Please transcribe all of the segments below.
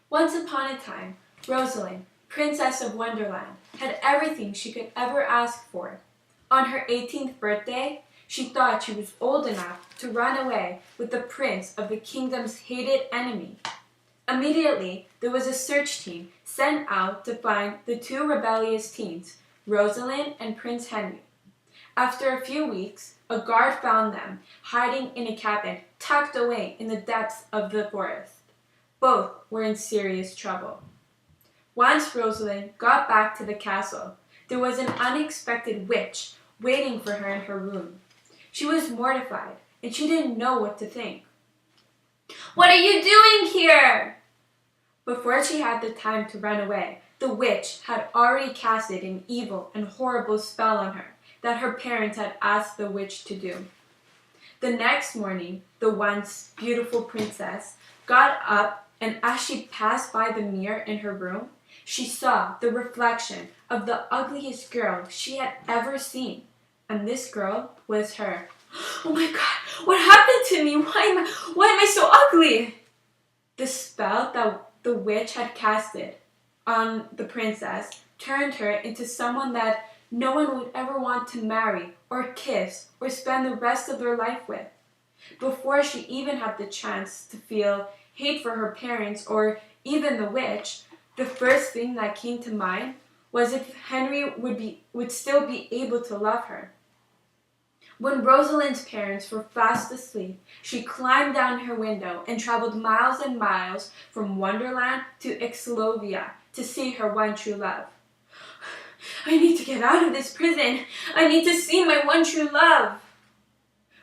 Once upon a time, Rosalind, Princess of Wonderland, had everything she could ever ask for. On her 18th birthday, she thought she was old enough to run away with the prince of the kingdom's hated enemy. Immediately, there was a search team sent out to find the two rebellious teens, Rosalind and Prince Henry. After a few weeks, a guard found them hiding in a cabin tucked away in the depths of the forest. Both were in serious trouble. Once Rosalind got back to the castle, there was an unexpected witch waiting for her in her room. She was mortified, and she didn't know what to think. "What are you doing here?" Before she had the time to run away, the witch had already casted an evil and horrible spell on her that her parents had asked the witch to do. The next morning, the once beautiful princess got up, and as she passed by the mirror in her room, she saw the reflection of the ugliest girl she had ever seen. And this girl was her. "Oh my God, what happened to me? Why am I so ugly?" The spell that the witch had casted on the princess turned her into someone that no one would ever want to marry or kiss or spend the rest of their life with. Before she even had the chance to feel hate for her parents or even the witch, the first thing that came to mind was if Henry would still be able to love her. When Rosalind's parents were fast asleep, she climbed down her window and traveled miles and miles from Wonderland to Ixlovia to see her one true love. "I need to get out of this prison. I need to see my one true love."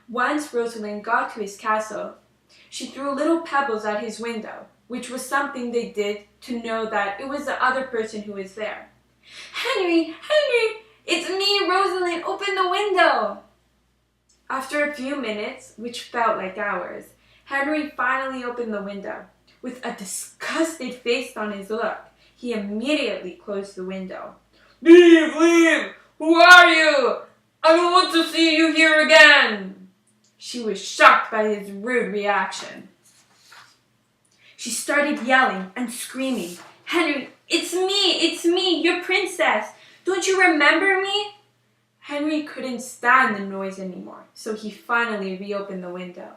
Once Rosalind got to his castle, she threw little pebbles at his window, which was something they did to know that it was the other person who was there. Henry, it's me, Rosalind, open the window." After a few minutes, which felt like hours, Henry finally opened the window. With a disgusted face on his look, he immediately closed the window. Leave! Who are you? I don't want to see you here again." She was shocked by his rude reaction. She started yelling and screaming, "Henry, it's me, your princess. Don't you remember me?" Henry couldn't stand the noise anymore, so he finally reopened the window.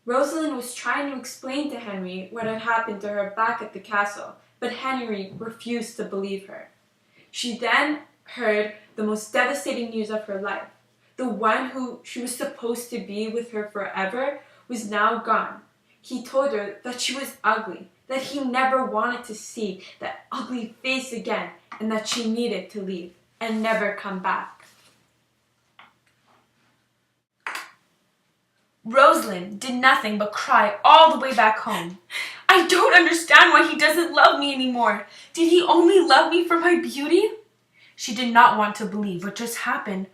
Rosalind was trying to explain to Henry what had happened to her back at the castle, but Henry refused to believe her. She then heard the most devastating news of her life. The one who she was supposed to be with her forever was now gone. He told her that she was ugly, that he never wanted to see that ugly face again, and that she needed to leave and never come back. Rosalind did nothing but cry all the way back home. "I don't understand why he doesn't love me anymore. Did he only love me for my beauty?" She did not want to believe what just happened.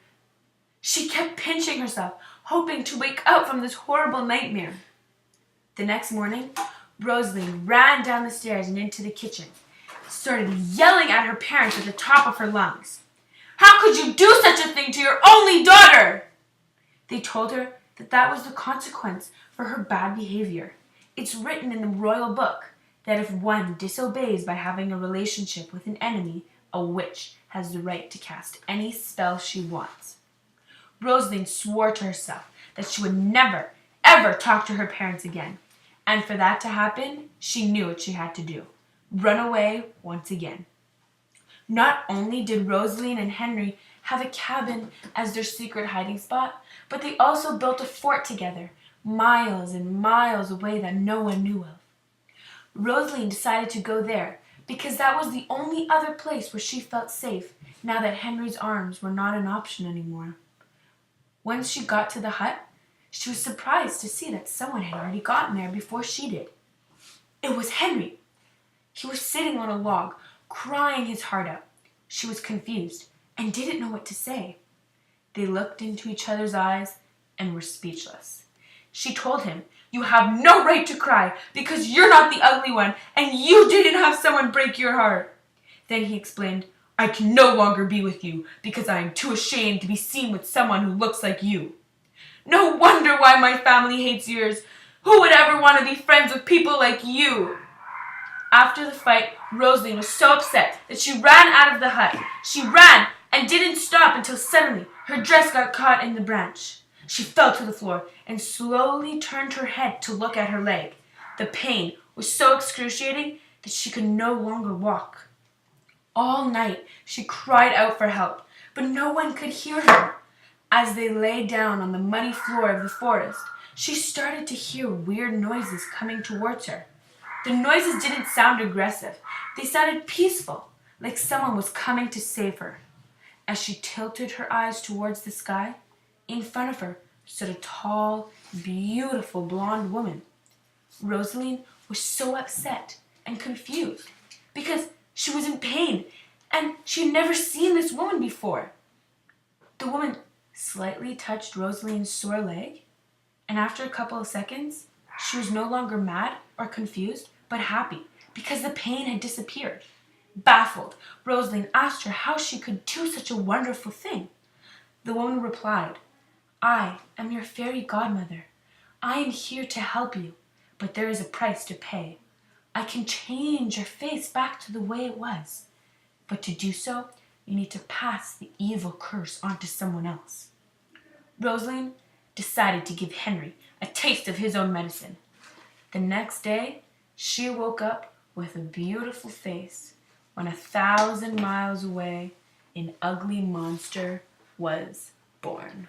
She kept pinching herself, hoping to wake up from this horrible nightmare. The next morning, Rosalind ran down the stairs and into the kitchen, started yelling at her parents at the top of her lungs. "How could you do such a thing to your only daughter?" They told her that was the consequence for her bad behavior. It's written in the royal book that if one disobeys by having a relationship with an enemy, a witch has the right to cast any spell she wants. Rosalind swore to herself that she would never, ever talk to her parents again. And for that to happen, she knew what she had to do. Run away once again. Not only did Rosalind and Henry have a cabin as their secret hiding spot, but they also built a fort together, miles and miles away that no one knew of. Rosalind decided to go there because that was the only other place where she felt safe now that Henry's arms were not an option anymore. Once she got to the hut, she was surprised to see that someone had already gotten there before she did. It was Henry. He was sitting on a log, crying his heart out. She was confused and didn't know what to say. They looked into each other's eyes and were speechless. She told him, "You have no right to cry because you're not the ugly one and you didn't have someone break your heart." Then he explained, "I can no longer be with you because I am too ashamed to be seen with someone who looks like you. No wonder why my family hates yours. Who would ever want to be friends with people like you?" After the fight, Rosalie was so upset that she ran out of the hut. She ran and didn't stop until suddenly her dress got caught in the branch. She fell to the floor and slowly turned her head to look at her leg. The pain was so excruciating that she could no longer walk. All night she cried out for help, but no one could hear her. As they lay down on the muddy floor of the forest, she started to hear weird noises coming towards her. The noises didn't sound aggressive. They sounded peaceful, like someone was coming to save her. As she tilted her eyes towards the sky, in front of her stood a tall, beautiful blonde woman. Rosalie was so upset and confused because she was in pain and she had never seen this woman before. The woman slightly touched Rosalie's sore leg, and after a couple of seconds, she was no longer mad or confused, but happy because the pain had disappeared. Baffled, Rosalie asked her how she could do such a wonderful thing. The woman replied, "I am your fairy godmother. I am here to help you, but there is a price to pay. I can change your face back to the way it was, but to do so, you need to pass the evil curse on to someone else." Rosalie decided to give Henry a taste of his own medicine. The next day, she woke up with a beautiful face when 1,000 miles away an ugly monster was born.